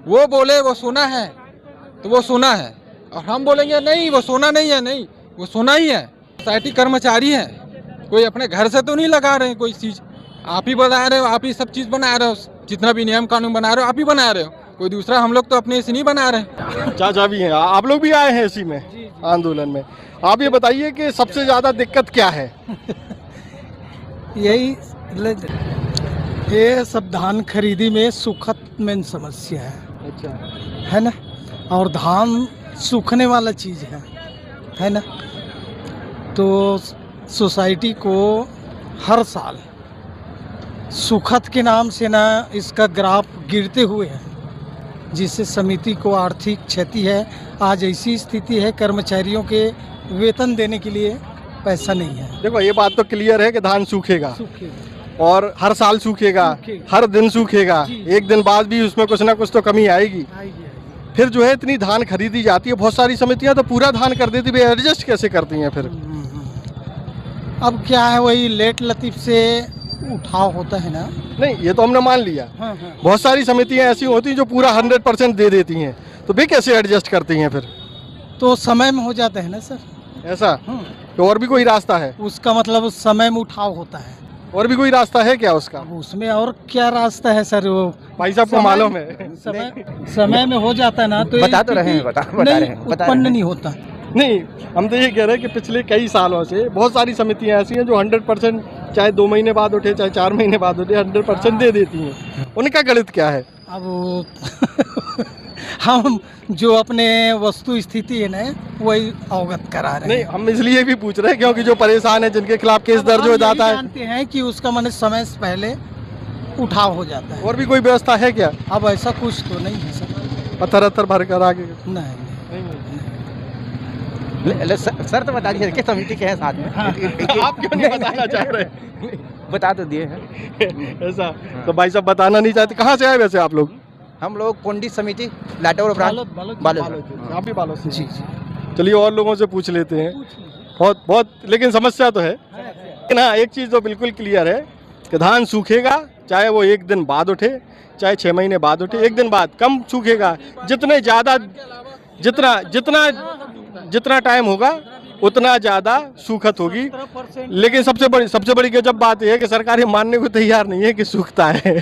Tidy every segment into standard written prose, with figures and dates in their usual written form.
वो बोले वो सोना है तो वो सोना है, और हम बोलेंगे नहीं वो सोना नहीं है, नहीं वो सोना ही है। सोसाइटी कर्मचारी है, कोई अपने घर से तो नहीं लगा रहे हैं कोई चीज़, आप ही बना रहे हो, आप ही सब चीज़ बना रहे हो, जितना भी नियम कानून बना रहे हो आप ही बना रहे हो, कोई दूसरा, हम लोग तो अपने से नहीं बना रहे। चाचा भी हैं, आप लोग भी आए हैं इसी में आंदोलन में। आप ये बताइए कि सबसे ज़्यादा दिक्कत क्या है? यही ये सब धान खरीदी में सुखद मेन समस्या है ना, और धान सूखने वाला चीज़ है ना, तो सोसाइटी को हर साल सुखद के नाम से ना इसका ग्राफ गिरते हुए है, जिससे समिति को आर्थिक क्षति है। आज ऐसी स्थिति है, कर्मचारियों के वेतन देने के लिए पैसा नहीं है। देखो ये बात तो क्लियर है कि धान सूखेगा और हर साल सूखेगा, हर दिन सूखेगा, एक दिन बाद भी उसमें कुछ ना कुछ तो कमी आएगी। फिर जो है इतनी धान खरीदी जाती है, बहुत सारी समितियां तो पूरा धान कर देती है, एडजस्ट कैसे करती हैं फिर? अब क्या है, वही लेट लतीफ से उठाव होता है ना। नहीं ये तो हमने मान लिया, बहुत सारी समितियां ऐसी होती हैं जो पूरा 100% दे देती हैं, तो वे कैसे एडजस्ट करती हैं फिर? तो समय में हो जाता है ना सर। ऐसा तो और भी कोई रास्ता है? उसका मतलब उस समय में उठाव होता है। और भी कोई रास्ता है क्या उसका? अब उसमें और क्या रास्ता है सर? वो भाई साहब को मालूम है। समय में हो जाता है ना, तो बता तो रहे हैं, उत्पन्न नहीं होता। नहीं हम तो ये कह रहे हैं कि पिछले कई सालों से बहुत सारी समितियां ऐसी हैं जो 100% चाहे 2 महीने बाद उठे चाहे 4 महीने बाद उठे 100% दे देती हैं। उनका गणित क्या है? अब हम जो अपने वस्तु स्थिति है ना वही अवगत करा रहे हैं। नहीं हम इसलिए भी पूछ रहे हैं क्योंकि जो परेशान है, जिनके खिलाफ केस दर्ज हो जाता है, जानते हैं कि उसका मन समय से पहले उठाव हो जाता है। और भी कोई व्यवस्था है क्या? अब ऐसा कुछ तो नहीं है सर। पत्थर भर कर आगे नहीं। सर तो बता दीजिए किस समिति के हैं साथ में। आप क्यों नहीं बताना चाह रहे? बता तो दिए हैं। ऐसा तो भाई साहब बताना नहीं चाहते। कहाँ से आए वैसे आप लोग? हम लोग कोंडी समिति लाटोर बालोद। आप भी बालोद से? जी। चलिए और लोगों से पूछ लेते हैं। बहुत लेकिन समस्या तो है ना। एक चीज़ तो बिल्कुल क्लियर है कि धान सूखेगा, चाहे वो 1 दिन बाद उठे चाहे 6 महीने बाद उठे, 1 दिन बाद कम सूखेगा। जितने ज़्यादा जितना टाइम होगा उतना ज़्यादा सूखत होगी। लेकिन सबसे बड़ी गजब बात यह है कि सरकार ये मानने को तैयार नहीं है कि सूखता है।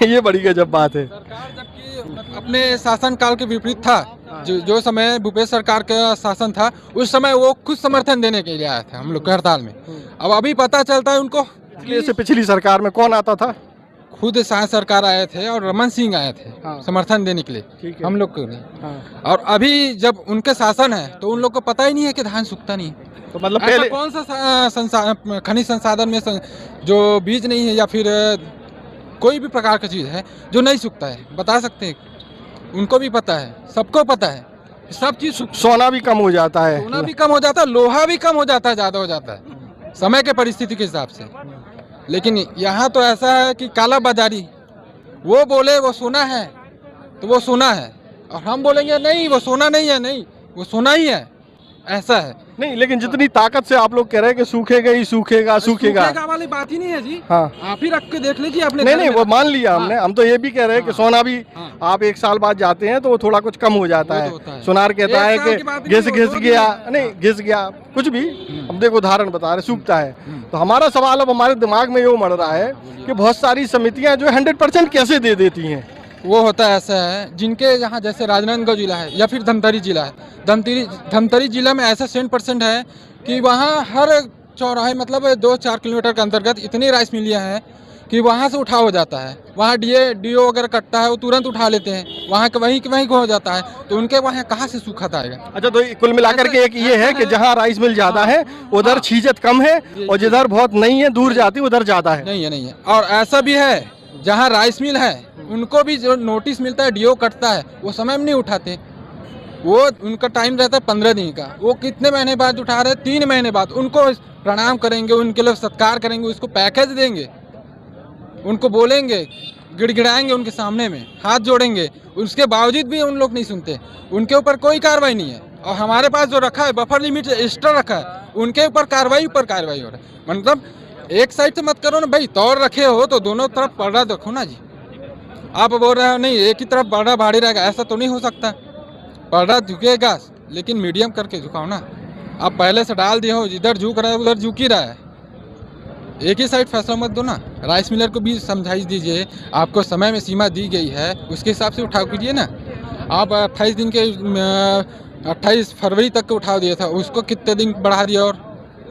ये बड़ी गजब बात है। सरकार जबकि अपने शासन काल के विपरीत था, जो समय भूपेश सरकार का शासन था उस समय वो खुद समर्थन देने के लिए आए थे हम लोग के हड़ताल में। अब अभी पता चलता है उनको इससे पिछली सरकार में कौन आता था? खुद शाह सरकार आए थे और रमन सिंह आए थे समर्थन देने के लिए, हम लोग को नहीं। और अभी जब उनके शासन है तो उन लोग को पता ही नहीं है कि धान सूखता नहीं। तो मतलब पहले कौन सा खनिज संसाधन में जो बीज नहीं है या फिर कोई भी प्रकार का चीज़ है जो नहीं सूखता है, बता सकते हैं? उनको भी पता है, सबको पता है, सब चीज़। सोना भी कम हो जाता है, सोना भी कम हो जाता है, लोहा भी कम हो जाता है, ज़्यादा हो जाता है समय के परिस्थिति के हिसाब से। लेकिन यहाँ तो ऐसा है कि काला बाजारी, वो बोले वो सोना है तो वो सोना है, और हम बोलेंगे नहीं वो सोना नहीं है, नहीं वो सोना ही है, ऐसा है। नहीं लेकिन जितनी ताकत से आप लोग कह रहे हैं कि सूखेगा ही सूखेगा वाली बात ही नहीं है जी। हाँ आप ही रख के देख लीजिए अपने। नहीं वो मान लिया हमने। हम तो ये भी कह रहे हैं कि सोना भी आप 1 साल बाद जाते हैं तो वो थोड़ा कुछ कम हो जाता है। सुनार कहता है कि घिस गया, नहीं घिस गया कुछ भी। हम देखो उदाहरण बता रहे, सूखता है। तो हमारा सवाल अब हमारे दिमाग में ये उमड़ रहा है कि बहुत सारी समितियां जो 100% कैसे दे देती हैं? वो होता है ऐसा है, जिनके यहाँ जैसे राजनांदगांव जिला है या फिर धमतरी जिला है, धमतरी जिला में ऐसा 100% है कि वहाँ हर चौराहे मतलब 2-4 किलोमीटर के अंतर्गत इतनी राइस मिलियाँ हैं कि वहाँ से उठा हो जाता है। वहाँ डीओ वगैरह कटता है, वो तुरंत उठा लेते हैं, वहाँ के वहीं हो जाता है। तो उनके वहाँ कहाँ से सूखा आएगा? अच्छा तो कुल मिलाकर के एक ये है कि जहाँ राइस मिल ज़्यादा है उधर छीजत कम है, और जिधर बहुत नहीं है दूर जाती उधर ज़्यादा है। नहीं है। और ऐसा भी है जहाँ राइस मिल है उनको भी जो नोटिस मिलता है, डीओ कटता है, वो समय में नहीं उठाते। वो उनका टाइम रहता है 15 दिन का, वो कितने महीने बाद उठा रहे हैं? 3 महीने बाद। उनको प्रणाम करेंगे, उनके लिए सत्कार करेंगे, उसको पैकेज देंगे, उनको बोलेंगे, गिड़गिड़ाएंगे उनके सामने में, हाथ जोड़ेंगे, उसके बावजूद भी उन लोग नहीं सुनते। उनके ऊपर कोई कार्रवाई नहीं है। और हमारे पास जो रखा है बफर लिमिट एक्स्ट्रा रखा है, उनके ऊपर कार्रवाई हो रहा है। मतलब एक साइड से मत करो ना भाई, तौर रखे हो तो दोनों तरफ पर्दा रखो ना जी। आप बोल रहे हो नहीं एक ही तरफ पलड़ा भारी रहेगा, ऐसा तो नहीं हो सकता। पलड़ा झुकेगा लेकिन मीडियम करके झुकाओ ना। आप पहले से डाल दिए हो, जिधर झुक रहा है उधर झुक ही रहा है। एक ही साइड फैसला मत दो ना। राइस मिलर को भी समझाइश दीजिए, आपको समय में सीमा दी गई है उसके हिसाब से उठाव कीजिए ना। आप 28 दिन के 28 फरवरी तक के उठाव दिया था, उसको कितने दिन बढ़ा दिया? और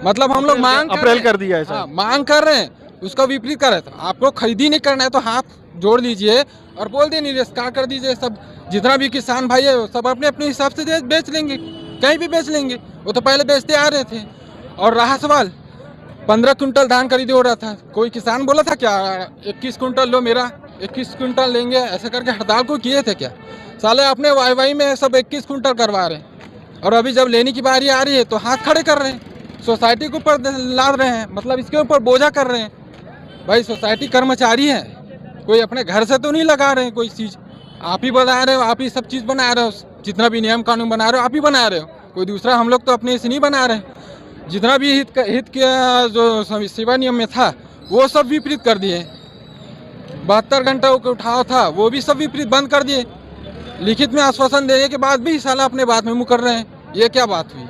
मतलब हम लोग मांग अप्रैल कर दिया है सर। मांग कर रहे हैं, उसका विपरीत कर रहे थे। आपको खरीदी नहीं करना है तो हाथ जोड़ लीजिए और बोल दिए निरस्कार कर दीजिए। सब जितना भी किसान भाई है सब अपने अपने हिसाब से बेच लेंगे, कहीं भी बेच लेंगे। वो तो पहले बेचते आ रहे थे। और रहा सवाल 15 कुंटल धान खरीदे हो रहा था, कोई किसान बोला था क्या 21 कुंटल लो मेरा, 21 कुंटल लेंगे ऐसे करके हड़ताल को किए थे क्या? साले अपने वाई में सब 21 कुंटल करवा रहे हैं और अभी जब लेने की बारी आ रही है तो हाथ खड़े कर रहे हैं, सोसाइटी के ऊपर लाद रहे हैं, मतलब इसके ऊपर बोझा कर रहे हैं। भाई सोसाइटी कर्मचारी है, कोई अपने घर से तो नहीं लगा रहे हैं कोई चीज़। आप ही बना रहे हो, आप ही सब चीज़ बना रहे हो, जितना भी नियम कानून बना रहे हो आप ही बना रहे हो, कोई दूसरा हम लोग तो अपने से नहीं बना रहे हैं। जितना भी हित के जो सेवा नियम में था वो सब विपरीत कर दिए। 72 घंटा का उठाव था वो भी सब विपरीत बंद कर दिए। लिखित में आश्वासन देने के बाद भी साला अपने बात में मुँह कर रहे हैं, ये क्या बात हुई?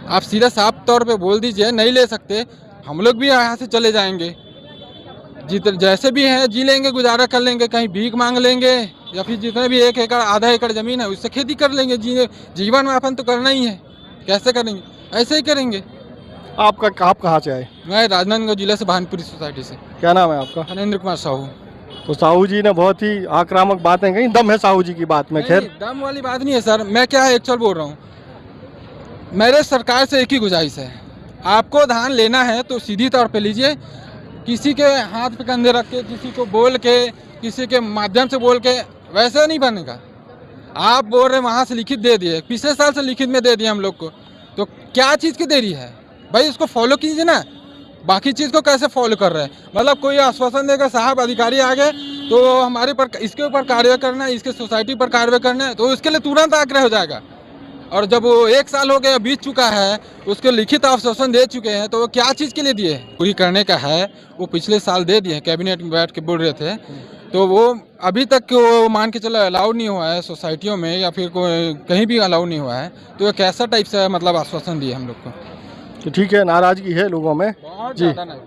आप सीधा साफ तौर पे बोल दीजिए नहीं ले सकते, हम लोग भी यहाँ से चले जाएंगे। जैसे भी हैं जी लेंगे, गुजारा कर लेंगे, कहीं भीख मांग लेंगे या फिर जितने भी 1 एकड़ आधा एकड़ ज़मीन है उससे खेती कर लेंगे। जीवन यापन तो करना ही है, कैसे करेंगे? ऐसे ही करेंगे। आप कहाँ से आए? मैं राजनांदगांव जिले से भानपुरी सोसाइटी से। क्या नाम है आपका? हनेंद्र कुमार साहू। तो साहू जी ने बहुत ही आक्रामक बातें कही, दम है साहू जी की बात में। खैर दम वाली बात नहीं है सर, मैं क्या एक्चुअल बोल रहा हूँ। मेरे सरकार से एक ही गुजारिश है, आपको धान लेना है तो सीधी तौर पे लीजिए, किसी के हाथ पे कंधे रख के, किसी को बोल के, किसी के माध्यम से बोल के वैसे नहीं बनेगा। आप बोल रहे वहाँ से लिखित दे दिए, पिछले साल से लिखित में दे दिए हम लोग को, तो क्या चीज़ की देरी है भाई? उसको फॉलो कीजिए ना। बाकी चीज़ को कैसे फॉलो कर रहे हैं? मतलब कोई आश्वासन देगा साहब अधिकारी आ गए तो हमारे पर इसके ऊपर कार्रवाई करना है, इसके सोसाइटी पर कार्रवाई करना है, तो उसके लिए तुरंत आग्रह हो जाएगा। और जब वो 1 साल हो गया बीत चुका है, उसके लिखित आश्वासन दे चुके हैं, तो वो क्या चीज़ के लिए दिए? पूरी करने का है, वो पिछले साल दे दिए, कैबिनेट में बैठ के बोल रहे थे, तो वो अभी तक वो मान के चलो अलाउ नहीं हुआ है सोसाइटियों में या फिर कोई कहीं भी अलाउ नहीं हुआ है, तो वो कैसा टाइप से मतलब आश्वासन दिए हम लोग को? तो ठीक है, नाराजगी है लोगों में बहुत जी। ज़्यादा नहीं।